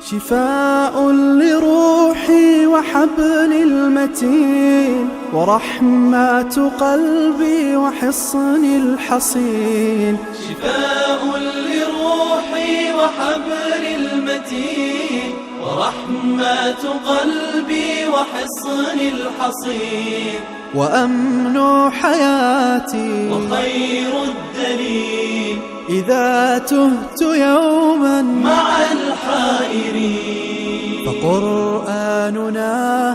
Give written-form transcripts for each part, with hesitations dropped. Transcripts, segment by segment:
شفاء لروحي وحبل المتين ورحمة قلبي وحصن الحصين. شفاء لروحي وحبل المتين ورحمة قلبي وحصن الحصين. وأمن حياتي وخير الدليل إذا تهت يوما مع الحائرين. فقرآننا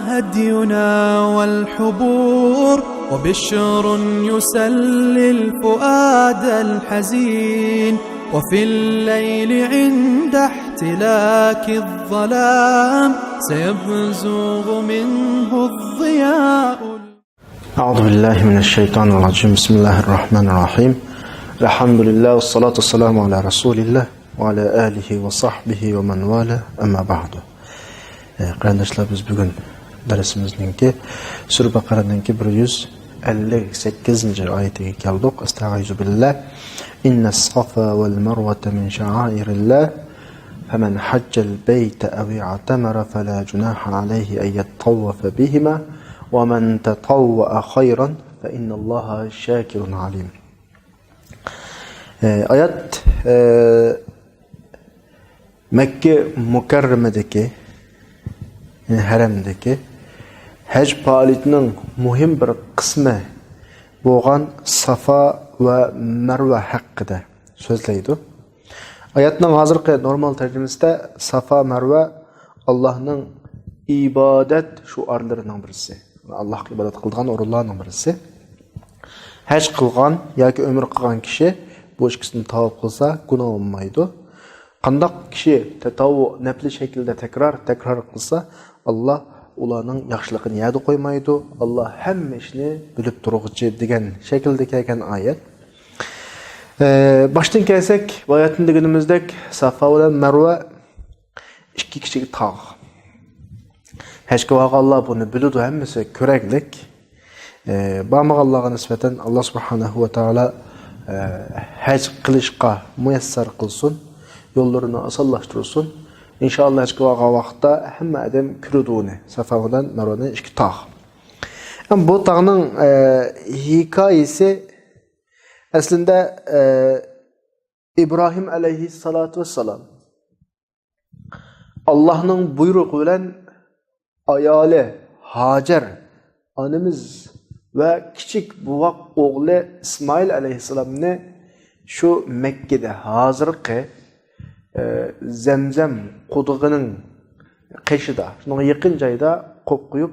هدينا والحبور وبشر يسلي الفؤاد الحزين. وفي الليل عند احتلاك الظلام سيبزغ منه الضياء. أعوذ بالله من الشيطان الرجيم. بسم الله الرحمن الرحيم. الحمد لله والصلاة والسلام على رسول الله وعلى آله وصحبه ومن والاه. أما بعد. Qardaşlar, biz bugün dersimizdeki Sure Bakara'nınki 158. ayetiga keldik. Estaizu billah. İnnes safa vel marvete min şa'airillah. فمن حج البيت أو اعتمر فلا جناح عليه أن يطوف بهما ومن تطوع خيرا فإن الله شاكر عليم. Ayet Mekke Mukarreme'deki haremdeki hac faoliyatining muhim bir qismi bo'lgan Safa va Marva haqida so'zlaydi. Oyatning hozirgi normal tarjimasida Safa Marva Allohning ibodat shuarlarining birisi. Allohga ibodat qilgan o'rinlarning birisi. Haj qilgan yoki umr qilgan kishi bu ikkisini tavob qilsa gunoh bo'lmaydi. Qandoq kishi tatavvu nafli shaklda takror qilsa Allah ularning yaxshiligini yada qo'ymaydi. Allah hamma ishni bilib turuvchi degan shaklda kelgan oyat. Baştan kelsak, bu oyatni deganimizdek Safa va Marva ikki kishiga tog'. Hajga borgan Allah buni biladi, hammasi ko'raklik. Bormaganlarga nisbatan Allah subhanahu va taolo haj qilishga muyassar qilsin, yo'llarini osonlashtirsin. İnşallah hajga borgan vaqtda hamma odam ko'radi uni. Safa va Marvaning ikki tog'. Bu tog'ning hikoyasi aslında İbrahim aleyhissalatu vesselam Allah'ın buyruğu bilen ayali Hacer anımız ve küçük buvak oğlu İsmail aleyhisselam'ını şu Mekke'de hazırki Zemzem kuduğunun keşida, şuna yakın cayda kokuyup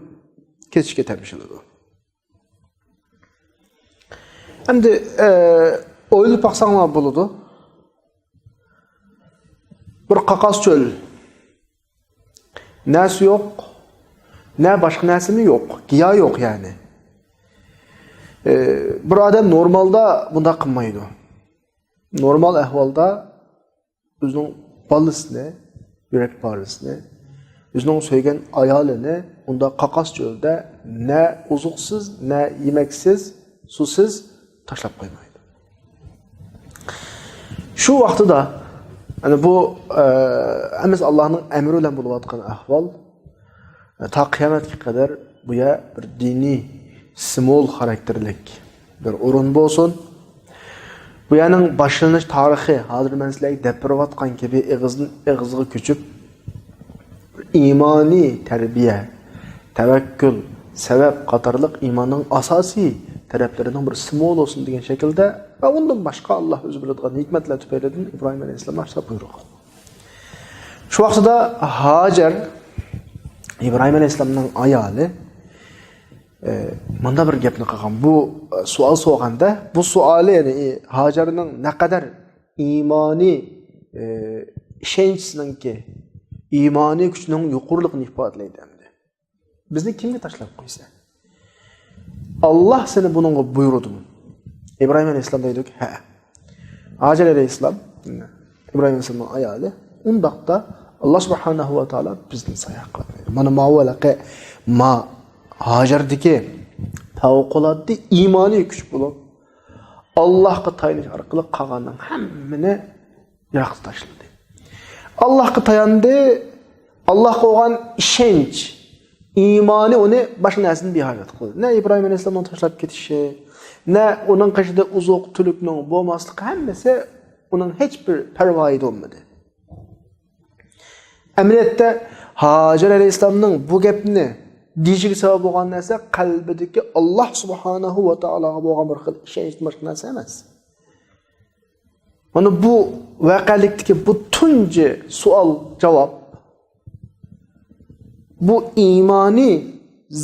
kesişke temşilidir. Hem de oylu baksanlar buludu. Bir kakas çöl. Nesi yok, ne başka nesi mi yok, giya yok yani. Bir adam normalda bunda kılmaydı. Normal ahvalda özünün balısını, yürek parısını, özünün söyleyen ayalını onda kakas çölde ne uzuksuz, ne yemeksiz, susuz taşlap koymaydı. Şu vaxtı da yani bu emiz Allah'ın emriyle buluvatkan ahval ta kıyametki kadar buya bir dini simol karakterlik bir orun bolsun. Bu yanın başlanış tarihi hazır mensileyi deprivatkan gibi eğizgi küçüp imani terbiye, tevekkül, sebep katarlık imanın asasi taraflarından bir simol olsun diyen şekilde ve ondan başka Allah özü biladigan hikmetler tüpeyledin İbrahim Aleyhisselam başta buyruq. Şu vaxtda Hacer İbrahim Aleyhisselam'ın ayali manda bir gapni qilgan. Bu sual so'g'anda bu suali yani Hacer'nin ne kadar imani ishonchsiningki imani kuchining yuqorliligini ifodalaydi. Bizni kimga tashlab qo'ysa? Allah seni bununla buyurdu mu? İbrahim Aleyhisselam dedik, he. Hacer Aleyhisselam, İbrahim Aleyhisselam'ın ayali, ondaqda Allah subhanahu wa ta'ala bizni sayaqat. Mana ma'valaqe ma Hacer'deki tavukuladı imani küç bulup Allah'a tayiniş arqılı qağanın hammini yaqız taşladı. Allah'a tayandı, Allohga bo'lgan ishonch, iymoni uni boshqa narsadan behayrat qildi. Ne İbrahim alayhisolamning tashlab ketishi, ne uning qishida uzoq tulukning bo'lmasligi hammasi uning hech bir parvoyi bo'lmadi. Amaliyotda Hajar alayhisolamning bu gapni deyishiga sabab bo'lgan narsa qalbidagi Alloh subhanahu va taologa bo'lgan bir xil ishonch boshqa narsa emas. Mana bu voqelikdagi bu tunji savol javob bu imoniy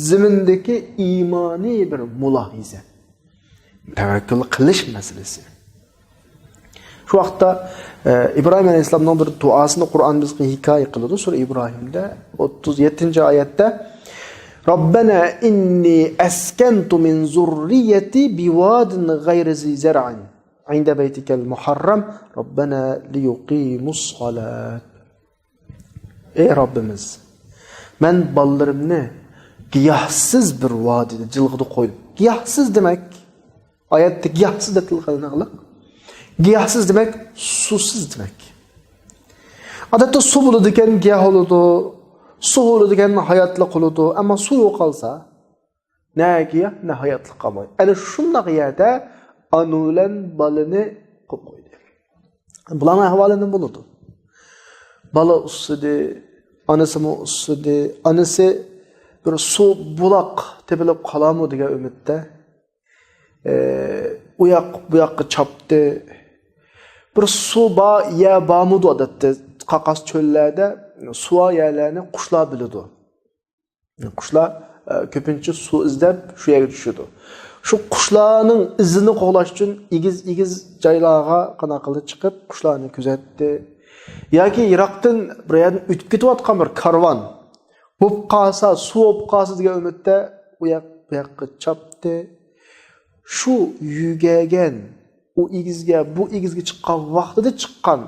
zimindagi imoniy bir mulohiza. Tavakkul qilish masalasi. Shu vaqtda İbrahim alayhisolamning bir duosini Qur'on bizga hikoya qiladi. Sura İbrahimda 37-oyatda Rabbana inni askantu min zurriyyati biwadin ghayri zi zar'in inda baytikal muharram Rabbana liyuqimus salat. Ey Rabbimiz, men ballarimni giyohsiz bir vodida jilg'ida qo'ydim. Giyohsiz demak, oyatda giyohsiz deb tilqaladi. Giyohsiz demek susuz demek. Adatda su bo'ladigan giyoh bo'ladi, su bo'ladigan hayotlik bo'ladi, ammo su yo'q qolsa, ne giyoh, ne hayotlik qolmaydi. Ana shunday yerda anulan balini qo'yib qo'ydi. Bularning ahvoli nima bo'ladi? Bala ustida, onasi ustida, onasi bir suv buloq tepilib qolarmi degan umidda u yoq bu yoqqa chopdi. Bir su ba ya bamudu odatda qaqas çöllerde suya yerlerini kuşlar bilirdi. Kuşlar köpünçe su izlep şu yere düşürdü. Şu kuşların izini qoğlaş için igiz jaylarga qanaqalı çıkıp kuşlarını küzetti. Yoki Irak'tan bir yerden ötüp ketayotgan bir karvan bo'lib qolsa, suv bo'lib qolsa degan umidda u yoqqa chopdi. Shu yugagan o igizga, bu igizga chiqqan vaqtida chiqqan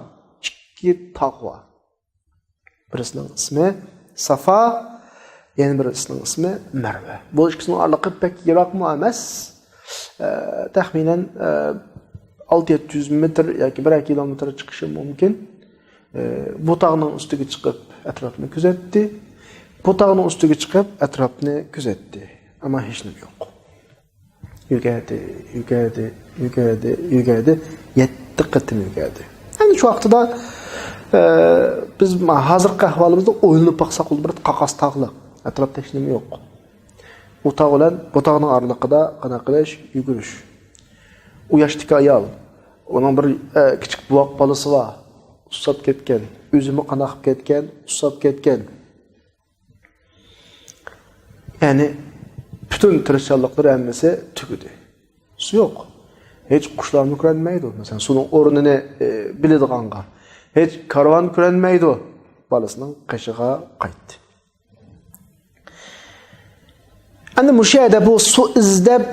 ikki taqvo. Birisining ismi Safa, yana birisining ismi Marva. Bu ikkisining oraliqi pek yiroqmi emas. Taxminan 600 metr yoki 1 kilometr chiqishi mumkin. Bu tog'ning ustiga chiqib atrofni kuzatdi. Bu tog'ning ustiga chiqib atrofni kuzatdi. Ammo hech nima yo'q. Yugadi. 7 qatim yugadi. Yani şu vaqtida biz hozirgi ahvolimizda o'yinib baqsaq bir qaqas tog'liq, atrofda hech nima yo'q. U tog' bilan bu tog'ning oraliqida qanaqa qilish, yugurish. U yoshdagi ayol, uning bir kichik buloq bolasi bor, usab ketgan, o'zimi qanaq qilib ketgan, usab ketgan. Yani bütün tirishchanliklar hammasi tugadi. Su yo'q. Hech qushlarni ko'rolmaydi. Masalan, suvning o'rnini biladiganqa. Hech karvan ko'rolmaydi. Bolasining qishig'iga qaytdi. Endi mushayda bu suv izlab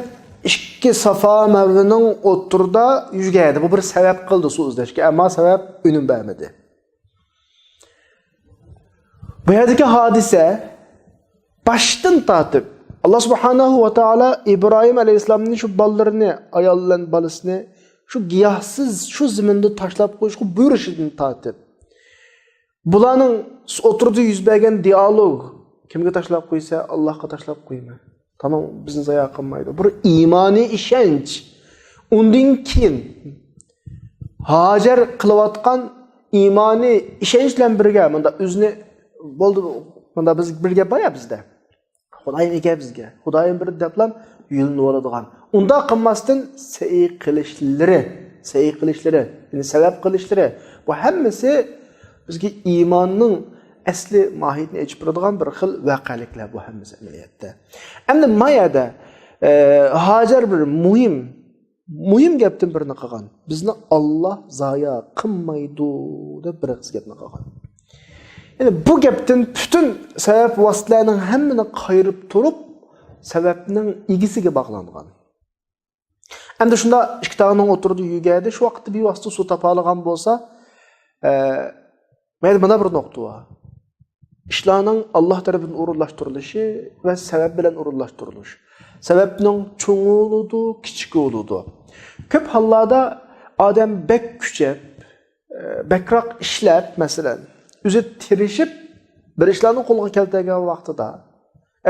ikki Safa Marvaning o'tirda yurgandi. Bu bir sabab qildi suv izlashga, ammo sabab unum bermadi. Bu yerdagi hodisa başdan tortib Allah subhanahu wa ta'ala İbrahim aleyhisselam'ın şu ballarını, ayollan balasını, şu giyohsiz, şu ziminde taşlap qo'yishga buyurishini tortib. Bularning o'tirdi yuz bergan dialog kimga tashlab qo'ysa, Allohga tashlab qo'yma. Tamam, bizni zayo qilmaydi. Bir imoniy ishonch. Undan keyin Hajar qilayotgan imoniy ishonch bilan birga bunda o'zini bo'ldi, bunda biz birga boya bizda. Xudoyim ega bizga. Xudoyim bir deblam yo'lni oladigan. Unda qilmasdan sa'iy qilishlari, ya'ni sabab qilishlari bu hammasi bizga iymonning asli mohiyatini aytib beradigan bir xil voqeliklar bu hammasi amaliyotda. Endi mayada Hajar bir muhim gapdan birini qilgan. Bizni Alloh zoya qilmaydi deb bir gapni qilgan. Yani bu gapdan bütün sebep vasıtlarının hemmini qayırıp turup sebepinin igisiga bağlangan. Endi şunda ikki tağının oturdu yugadi, şu vaqtda bir vasıta su tapalagan bolsa, mayli mana bir nokta var. İşlarning Allah tarafından urunlaştırılışı ve sebep bilen urunlaştırılış. Sebepning çoğu oludu, kichik oludu. Köp hallarda adam bek küçep, bekrak işlep mesela, üzü tirişip Bir ishlarni qo'lga keltirgan vaqtida,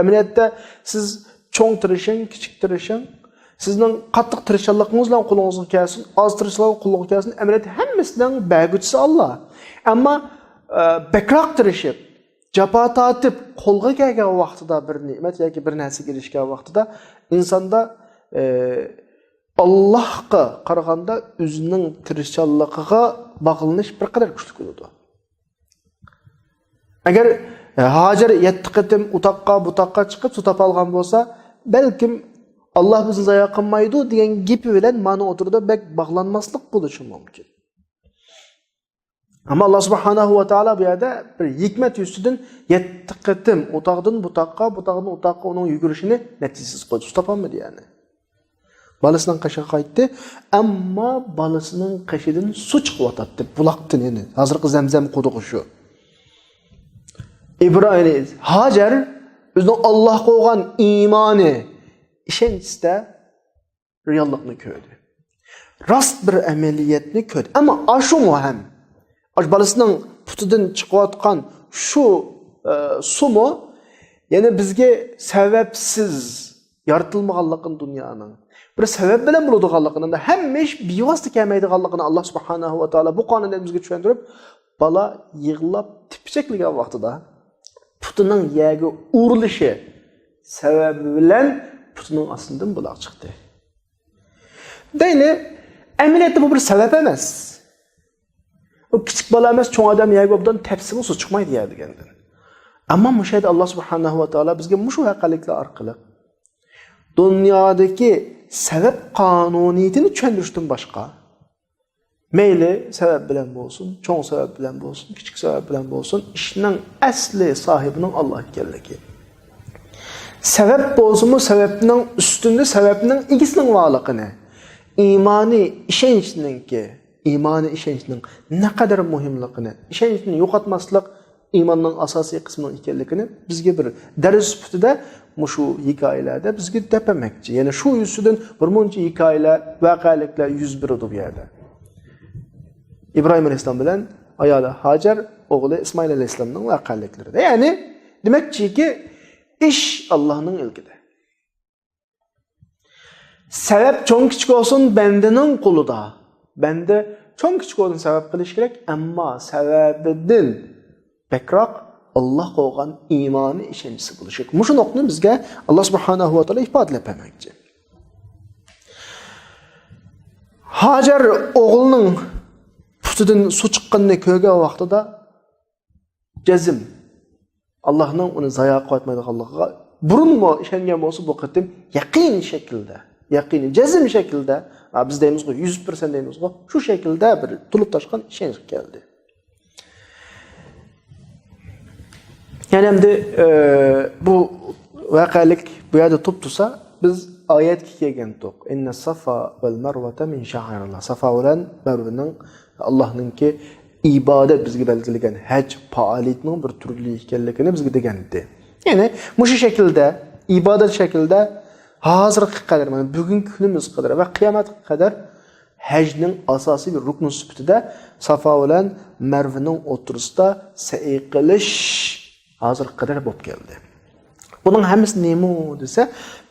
amaliyotda siz cho'ng tirishing, kichik tirishing, sizning qattiq tirishchiliginiz bilan qo'lingizga kelsin, oz tirishchilik qo'lingizga kelsin, amaliyotda hammasining bag'uchisi Alloh. Ammo bakroq tirishib, jafo tortib qo'lga kelgan vaqtida bir ne'mat yoki bir narsaga erishgan vaqtida insonda Allohga qaraganda o'zining tirishchiligiga bog'lanish bir qadar kuchli bo'ladi. Agar Hajar 7 qatim utoqqa butoqqa chiqib suv topolgan bo'lsa, balkim Alloh bizni zoya qilmaydi degan gapi bilan mana o'tirda bak bog'lanmaslik bo'lishi mumkin. Ammo Alloh subhanahu va taolo bu yerda bir hikmat yuzidan 7 qatim utoqdan butoqqa, butoqdan utoqqa uning yugurishini natijasiz qo'ydi. Suv topolmadi yani. Balasining qashiga qaytdi, ammo balasining qashidan suv chiqyotdi, buloqdan yani. Hozirgi Zamzam quduqi shu. İbrahim, Hacer o'zining Allohga qo'ygan iymoni, ishonchisida reallikni ko'rdi. Rost bir amaliyotni ko'rdi. Ammo ashunga ham balasining putidan chiqayotgan shu sumo, ya'ni bizga sababsiz yaratilmaganligini dunyoning bir sabab bilan bo'ladiganligini, hamma ish bevosita kelmaydiganligini Alloh subhanahu va taolo bu qonunni bizga tushuntirib, bala yig'lab tipichaklagan vaqtida putining yerga urilishi sababi bilan putining ostidan buloq chiqdi. Deyli, amaliyotda bu bir sabab emas. O kichik bola emas, cho'ng odam yerga obdan tepsimi suv chiqmaydi yer degandan. Ammo mushayda Alloh subhanahu va taolo bizga mushu haqaliklar orqali dunyodagi sabab qonuniyatini tushuntirishdan boshqa mayli sabab bilan bo'lsin, cho'ng sabab bilan bo'lsin, kichik sabab bilan bo'lsin, ishning asli sohibining Alloh ekanligi. Sabab bo'lsa-mu sababning ustunda sababning egisining borligini, iymoniy ishonchning ne kadar muhimligini, ishonchni yo'qotmaslik iymonning asosiy qismining ekanligini bizga bir dars sifatida mushu hikoyalarda bizga depamoqchi. Ya'ni shu yuzidan bir muncha hikoyalar, voqealiklar yuz beradi bu yerda. İbrahim Aleyhisselam bilen ayoli Hacer, oğlu İsmail Aleyhisselam'ın voqealiklari. Ya'ni demakchiki ish Allohning ilkida. Sabab cho'ng kichik olsun bendening qo'lida. Bende cho'ng kichik olsun sabab qilish kerak, ammo sababidan bakroq Alloh qo'ygan iymoni ishonchisi bo'lishi kerak. Mushu nuqtani bizga Alloh subhanahu va taolo ifodalab bermoqchi. Hacer o'g'lining putidan suv chiqqanini ko'rgan vaqtida jazm Allohning uni zoya qilmaydiganligiga burunmi ishongan bo'lsa, bu qatim yaqin jazm shaklda biz deymiz-ku 100% deymiz-ku, shu shaklda bir tulib toshgan ishonch keldi. Yani endi bu voqealik bu yerda tursa, biz oyatga kelgandik. Inna safa val marvata min sha'airillah. Safa bilan Marvaning Allohningki ibodat bizga belgilagan haj faoliyatining bir turli ekanligini bizga degan edi. Ya'ni mushu shaklda, ibodat shaklda hozirgi qadar, mana bugungi kunimiz qadar va qiyomatga qadar hajning asosiy bir rukni sifatida Safa bilan Marvaning o'rtasida sa'i qilish hozirga qadar bo'lib keldi. Bunun hammasi nima desa,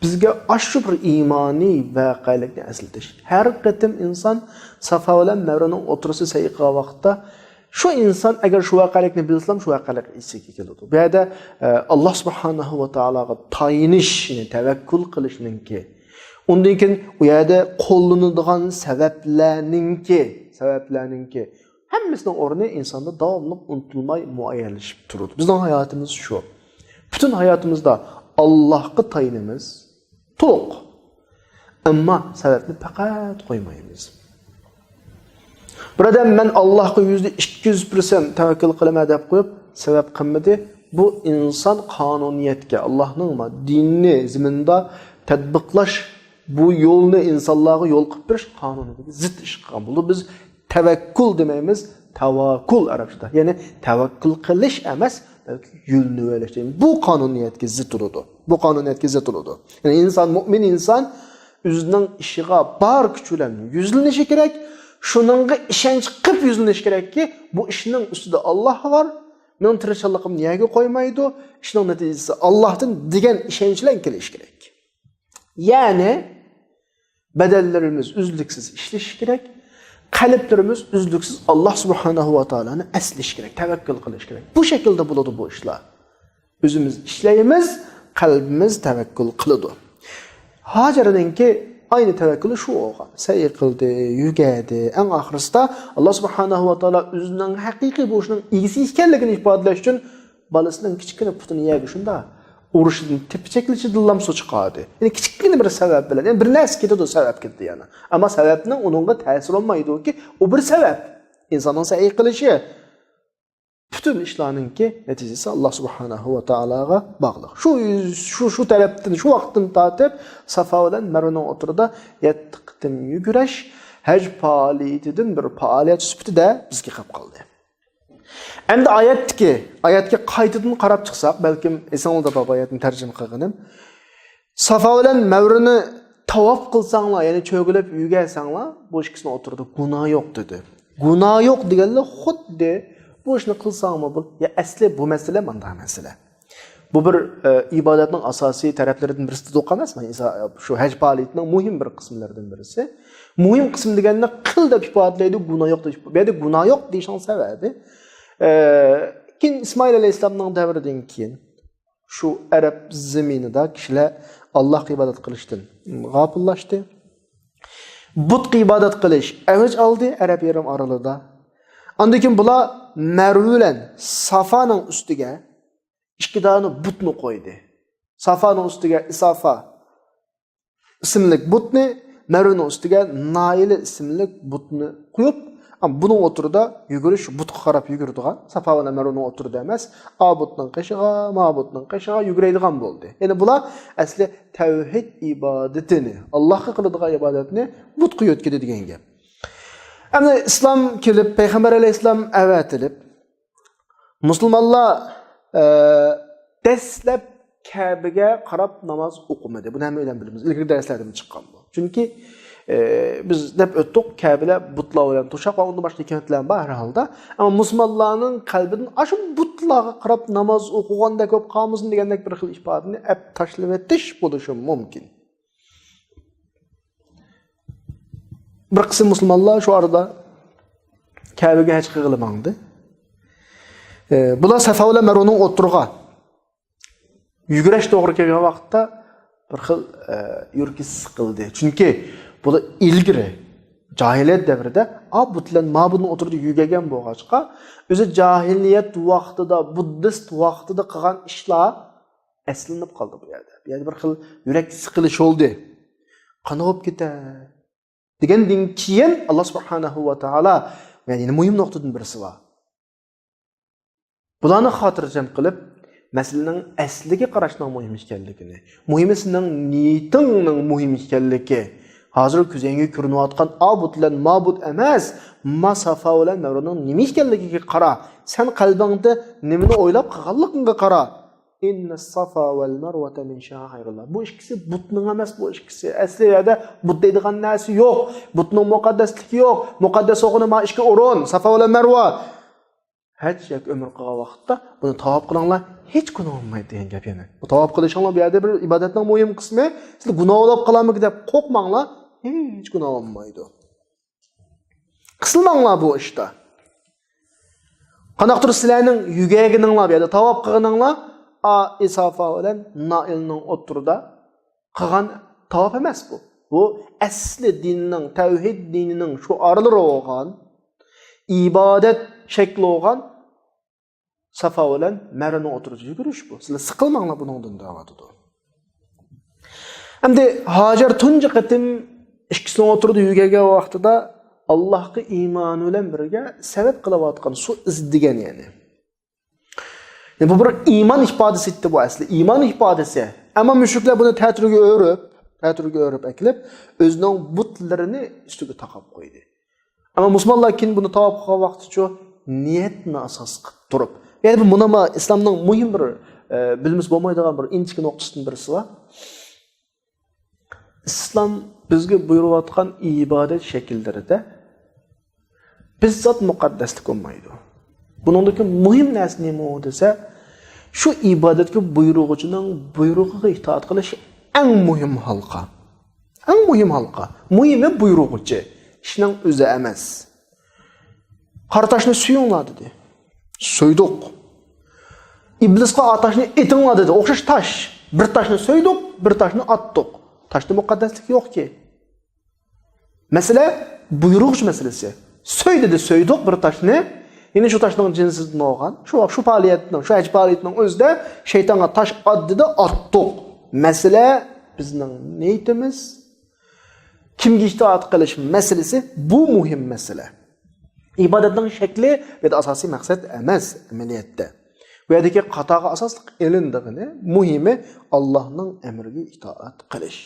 bizga aşırı bir iymoniy voqealikni eslatish. Har qatim inson Safa bilan Marvaning o'tirisi sayqa vaqtda şu insan agar shu voqealikni bilsam, shu voqealik esiga keladi. Bu yerda Alloh subhanahu va taologa tayinishni, tavakkul qilishninki, undan keyin u yerda qo'llanadigan sabablarninki hammasining o'rni insonda davomli unutilmay muayyanlashib turadi. Bizning hayotimiz shu. Bütün hayatımızda Allah'a tayinimiz to'liq. Ammo sababni faqat qo'ymaymiz. Bir odam men Allohga %200% tavakkul qilaman deb qo'yib, sabab qilmadi. Bu inson qonuniyatga, Allohning dinni ziminda tatbiqlash, bu yo'lni insonlarga yo'l qilib berish qonuniga zid ish qilgan. Bu biz tavakkul demaymiz, tavakkul arabchada. Ya'ni tavakkul qilish emas, yülünü öğreteyim. Bu kanuniyetki zıt oldu. Yani insan, mümin insan özünün işiğe bar küçülen yüzlenişi gerek. Şununla işenç kıp yüzlenişi gerek ki bu işinin üstünde Allah var. Mening tirikchiligim niyaga qo'ymaydi? Ishning natijasi Allohdan degan ishonch bilan kelish kerak. Ya'ni badallarimiz uzluksiz ishlash kerak. Qalblarimiz uzluksiz Alloh subhanahu va taoloni aslish kerak, tavakkul qilish kerak. Bu shaklda bo'ladi bu ishlar. O'zimiz ishlaymiz, qalbimiz tavakkul qiladi. Hajarninki aynı tevekkülü şu olgan. Sayı qildi, yugadi. En oxirisida Alloh subhanahu va taolo o'zining haqiqiy bo'lishning egisi ekanligini ifodalash uchun balasining kichkina putini yegi shunda urushidan tepcheklichi dillam su chiqadi. Ya'ni kichkina bir sabab bilan, yani bir narsa ketadi, sabab ketdi yana. Ammo sababning uningga ta'sir olmaydi-ki, u bir sabab. İnsanın sayı qilishi bütün ishlarninki natijasi Alloh subhanahu va taologa bog'liq. Shu tarafdan, shu vaqtdan tortib Safa bilan Marvaning o'tirida 7 qitim yugurish haj faoliyatidan bir faoliyat sifatida bizga qolib qoldi. Endi oyatga qaytadan qarab chiqsak, balkim esingizda bor oyatni tarjima qilganim. Safa bilan Marvani tavof qilsanglar, ya'ni cho'g'ilib yugarsanglar, bu ikkisini o'tirdi, gunoh yo'q dedi. Gunoh yo'q deganlar xuddi bu ishni qilsangmi bu ya asli bu masala manda masala. Bu bir ibodatning asosiy taraflaridan birisi deb emasmi? Shu haj faoliyatining muhim bir qismlaridan birisi. Muhim qism deganda qil deb ifodalaydi, gunoh yo'q deb. Bu yerda gunoh yo'q deyishning sababi keyin Ismoil alayhisolamning davridan keyin shu arab zaminida kishilar Allohga ibodat qilishdan g'afillashdi. Butga ibodat qilish avj oldi arab yarim oralida. Ondan keyin bular Marva bilan Safaning ustiga ikki dona butni qo'ydi. Safaning ustiga Isafa ismli butni, Marvaning ustiga Nail ismli butni qo'yib, buning o'tirida yugurish butga qarab yugurdigan, Safa bilan Marvaning o'tirida emas, Abutning qishig'a, Mabutning qishig'a yuguradigan bo'ldi. Ya'ni bular asli tavhid ibodatini, Allohga qiladigan ibodatni butga yo'tkadi degan gap. Ama İslam kelib, Peygamber aleyhisselam avatilib, musulmonlar dastlab Kabe'ga qarab namoz o'qimadi. Buni hamma bilan bilamiz. Ilgari darslardan chiqqan bu. Chunki biz deb o'tdik, Kabe'lar butlar bilan to'shaq va undan boshqa kentlar bor har holda. Ammo musulmonlarning qalbidan ashu butlarga qarab namoz o'qiganda ko'p qolmasin degandek bir xil ifodani ap tashlab etish bo'lishi mumkin. Bir qism musulmonlar shu arada Kabe'ga haj qilmangdi. Bular Safa bilan Marvaning o'tirgan yugurish to'g'ri kelgan vaqtda bir xil yurki siqildi. Chunki bular ilgari jahiliyat davrida butlan ma'budni o'tirdi yugagan bo'lg'achqa, o'zi jahiliyat vaqtida, buddist vaqtida qilgan ishlar aslinib qoldi bu yerda. Ya'ni bir xil yurak siqilish oldi. Qani bo'lib ketadi. Degandan keyin Alloh subhanahu va taolo ya'ni muhim nuqtadan birisi bor. Bularni xotirjam qilib, masalaning asliga qarashning muhim ekanligini, muhimisining niyatingning muhim ekanligi, hozir ko'zingga ko'rinayotgan abudlan ma'bud emas, Safa bilan Marvaning nima ekanligiga qara. Sen qalbingda nimani o'ylab qilganligingga qara. Inna safa vel marvata min sha'airillah. Bu ikkisi butning emas, bu ikkisi aslida but deydigan narsa yo'q. Butning muqaddasligi yo'q. Muqaddas o'g'ini ma ishga o'rin, Safa va Marva. Haj yak umr qilgan vaqtda buni tavob qilinglar, hech gunoh bo'lmaydi degan gap yana. Bu tavob qilishinglar bu yerda bir ibodatning muhim qismi. Siz gunoh olib qolammi deb qo'rqmanglar, hech gunoh bo'lmaydi. Qisilmanglar bu ishda. Qanaqdir sizlarning yugagininglar bu yerda tavob qilganinglar Isafa bilan Nailning o'tirida qilgan tavob emas bu. Bu asli dinning, tavhid dinining shu oralari bo'lgan, ibodat shakli bo'lgan Safa bilan Marvaning o'tirida yugurish bu. Sizlar siqilmanglar buningdan da'vat edim. Endi Hajar tunji qatim ikkisini o'tirdi yugagan vaqtida Allohga iymoni bilan birga sabab qilayotgan shu izdigan yani. Bu bir iman ifodasi edi bu asli. Iman ifodasi. Ammo müşriklar buni ta'tirga o'rib aklib, o'zining butlarini ustiga taqab qo'ydi. Ammo musulmonlar keyin buni tavob qilgan vaqtda niyatni asos qilib turib, ya'ni bu munama islomning muhim bir bilmas bo'lmaydigan bir inchki nuqtasidan birisi bor. Islom bizga buyurayotgan ibodat shakllarida bizzat muqaddaslik bo'lmaydi. Buningdagi muhim narsa nima desa, shu ibodatga buyrug'ichining buyrug'iga itoat qilish eng muhim halqa. Eng muhim halqa. Muhimi buyrug'ichi, ishning o'zi emas. Qartashni suyunglar dedi. So'ydik. İblisga atashni etinglar dedi. O'xshash tash. Bir tashni so'ydik, bir tashni atdik. Tashda muqaddaslik yo'q-ki. Masala buyruq masalasi. So'y dedi, so'ydik bir tashni. Yine şu taşның cinsinden olgan, şu faaliyetinin, şu həcc faaliyetinin özdə şeytana taş ad dedi, attık. Məsələ bizning niyetimiz, kimga itoat qilish masalasi bu muhim masala. İbadətning şəkli və asosiy maqsad emas amaliyatda. Bu yerdagi qatoga asosli elindigini, muhimi Allohning amriga itoat qilish.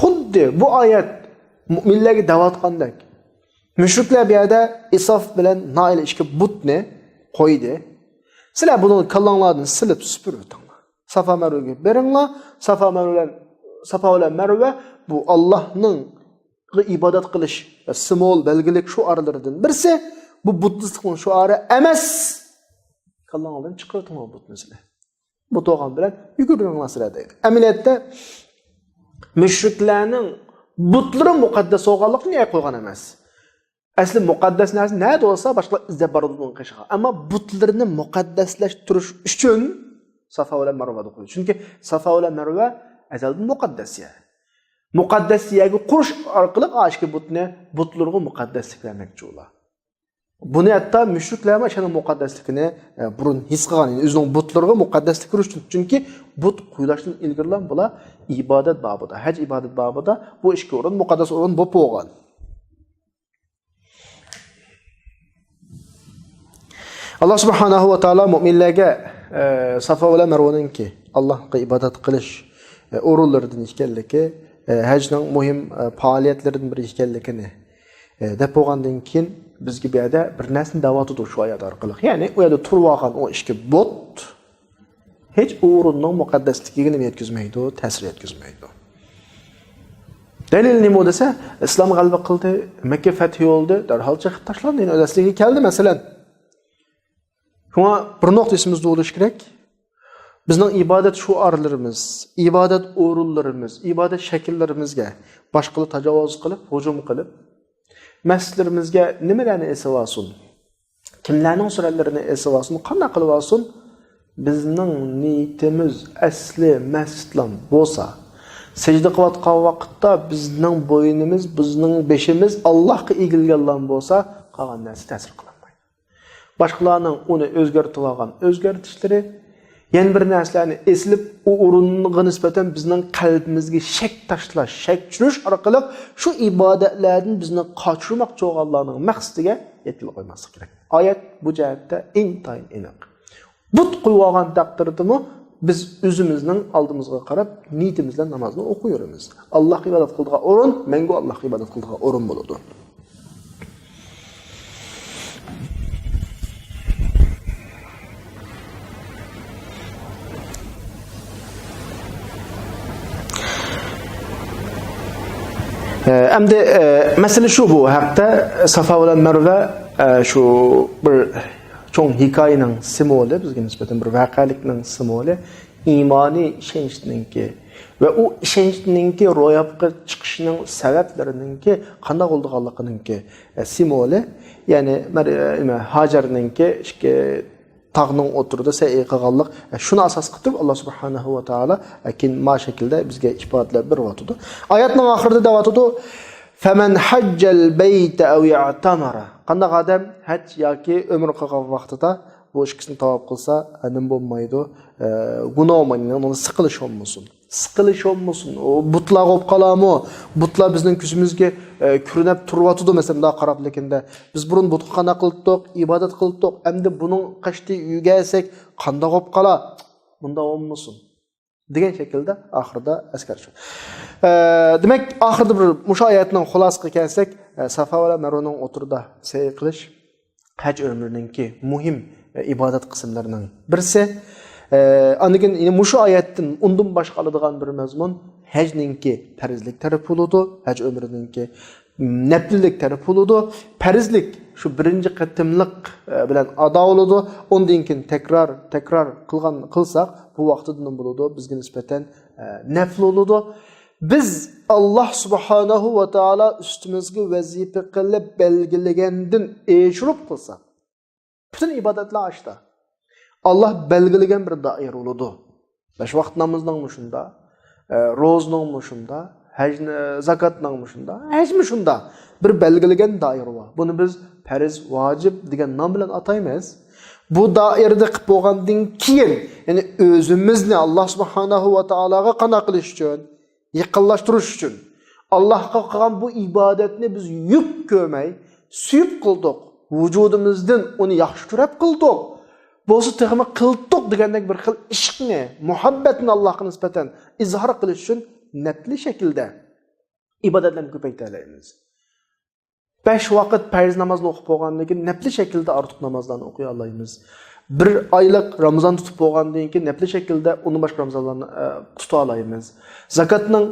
Xuddi bu oyat mu'minlarga da'vat qilgandek. Müşrikler bir yerde İsaf bilen Nail işki butni koydu. Sizler bunu kallanlardan silip süpürürdünler. Safa Merve'ye berinler. Safa ile Merve bu Allah'ın ibadet kılış ve simol belgelik şu aralardan birisi. Bu Budistliğin şu arı emez. Kallanlardan çıkartınlar butni sizler. Bu doğan bilen yükürürler sizler deydi. Emniyette müşriklerin butların mukaddes olganlık niye koygan emez? Asli muqaddas narsa nada olsa boshqa izlab boradigan qishiga. Ammo butlarni muqaddaslashtirish uchun Safa va Marvada qo'ydi. Chunki Safa va Marva azaldan muqaddasiya. Muqaddasiyaga qurish orqali ashki butlarga muqaddaslik vermoqchi ular. Buni hatto mushriklar ham o'sha muqaddaslikni burun his qilgan, o'zining butlarga muqaddaslik kirish uchun. Chunki but qo'yilishdan ilgarilan bular ibodat babida, haj ibodat babida bu ishga o'rin muqaddas o'rin bo'lib qo'ygan. Allah subhanahu wa ta'ala mu'minlarga Safa va Marvaninki Allohga ibodat qilish o'rinlaridan ekanligi, hajning muhim faoliyatlaridan biri ekanligini deb qo'ygandan keyin bizga bu yerda bir narsani da'vat etdi shu oyat orqali. Ya'ni u yerda turib olgan o ishga bot hech o'rinning muqaddasligiga nima yetkazmaydi, ta'sir yetkazmaydi. Dalil nima desa, islom g'alaba qildi, Makka fath bo'ldi, darhol chiqib tashlandi, o'zasiga keldi masalan. Şuna bir nokta esimizde oluş gerek. Bizning ibodat şuarlarımız, ibodat o'rinlarimiz, ibodat shaklllarimizga boshqa tajovuz qilib, hujum qilib, masjidlarimizga nimalarni esib olsin? Kimlarning surallarini esib olsin? Qanday qilib olsin? Bizning niyatimiz asli masjidlar bo'lsa, sajda qilayotgan vaqtda bizning bo'yinimiz, bizning beshimiz Allohga egilganlar bo'lsa, qolgan narsa ta'sir qiladi. Başkalarının onu özgürtüp algan özgürtüşleri, yani bir narsalarni eslib, o o'ringa nisbatan bizning qalbimizga shak tashlash, shak tushirish orqali shu ibodatlardan bizni qochirmoqchi bo'lganlarning maqsadiga yetkazib qo'ymaslik kerak. Oyat bu jihatda intayin aniq. But qo'yib olgan taqdirdami biz o'zimizning oldimizga qarab niyatimiz bilan namozni o'qiyveramiz. Allohga ibodat qiladigan o'rin, menga Allohga ibodat qiladigan o'rin bo'ladi. Endi mesele şu bu haqda Safa va Marva şu bir cho'ng hikoyaning simvoli, bizga nisbatan bir voqelikning simvoli, iymoniy ishonchninki va u ishonchninki ro'yobga chiqishining sabablarininki qanday bo'lganligininki simvoli, ya'ni Hajarninki ishga tağning o'tirdi sa'iy qilganlik, shuni asos qilib Alloh subhanahu va taolo keyin ma shaklda bizga ifodalab beryapti. Oyatning oxirida deyapti: "Faman hajjal bayta aw i'tamara." Qanday odam haj yoki umr qilgan vaqtida bu ishni tavob qilsa, nim bo'lmaydi, gunoh bo'lmaydi, uni siqilish olmasin. Siqilish olmasin. O butlar bo'lib qolarmi? Butlar bizning ko'zimizga ko'rinib turyapti mesela bunday qarab, lekinde biz burun butga qana qildik, ibodat qildik. Endi buning qashti uyga olsak, qanday bo'lib qolar? Bunda olmasin. degan shaklda oxirida askarchi. Demak, oxirida bir mush oyatning xulosasiga kelsak, Safa va Marvaning o'tirida sa'y qilish haj umrininki muhim ibodat qismlarining birisi. Andikin yine mush oyatdan undan boshqa oladigan bir mazmun hajninki farzlik tarafi bo'ladi, haj umrininki. naflilik taraf bo'ladi, farzlik shu birinchi qatimliq bilan ado bo'ladi. Undan keyin takror qilsak, bu vaqtda nima bo'ladi? Bizga nisbatan nafl bo'ladi. Biz Allah subhanahu va taala ustimizga vazifa qilib belgilagandan eshirib qilsak, bütün ibodatlar ashda. Allah belgilagan bir doira bo'ladi. 5 vaqt namozning mushunda, ro'zning mushunda, haj zakatning mushunda, hajmi shunda bir belgilagan doira bor. Buni biz farz, vojib degan nom bilan ataymiz. Bu doirada qilib bo'lgandan keyin, ya'ni o'zimizni Alloh subhanahu va taologa qana qilish uchun, yaqinlashtirish uchun Allohga qilgan bu ibodatni biz yuk ko'may, suyib qildik. Vujudimizdan uni yaxshi ko'rib qildik. Bo'lsa teg'ma qildik degandek bir xil ishqni, muhabbatni Allohga nisbatan izhor qilish uchun natli shaklda ibodatlarni ko'paytiramiz. 5 vaqt farz namozni o'qib bo'lgandan keyin nafli shaklda ortiq namozlarni o'qiy olamiz. 1 oylik Ramazon tutib bo'lgandan keyin nafli shaklda uni boshqa Ramazonlarni tuta olamiz. Zakatning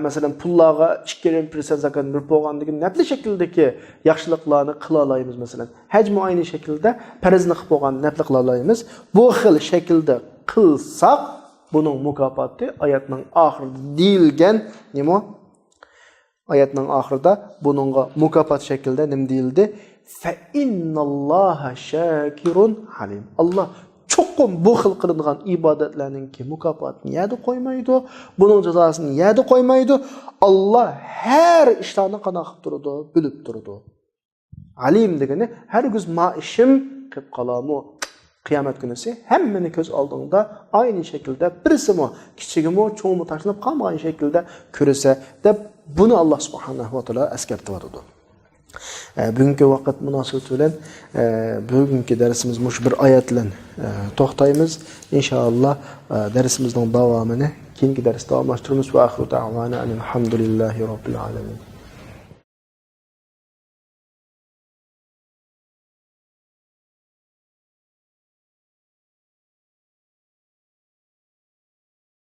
masalan pullarga 2% zakat bir bo'lgandan keyin nafli shakldagi yaxshiliklarni qila olamiz masalan. Haj muayyan shaklda farzni qilib bo'lgan nafli qila olamiz. Bu xil shaklda qilsak, buning mukofoti oyatning oxirida deyilgan nima? Oyatning oxirida buningga mukofot shaklda nima deyildi? Fa innalloha shakirun halim. Allah cho'qim bu xil qilingan ibodatlarning mukofotini yadi qo'ymaydi, buning jazosini yadi qo'ymaydi. Allah har ishlarni qana qilib turadi, bilib turadi. Alim degani hargiz ma ishim qilib qolamu. Qiyomat kunisi hammani ko'z oldingda aynı shaklda birisimi, kichigimi, cho'ngmi tashlanib qolmagan shaklda ko'rsa deb buni Alloh subhanahu va taolo eskartib o'tadi. Bugungi vaqt munosabati bilan bugungi darsimiz mush bir oyat bilan to'xtaymiz. Inshaalloh darsimizning davomini keyingi darsda davom ettiramiz. Va axiru da'vana alhamdulillahi robbil alamin.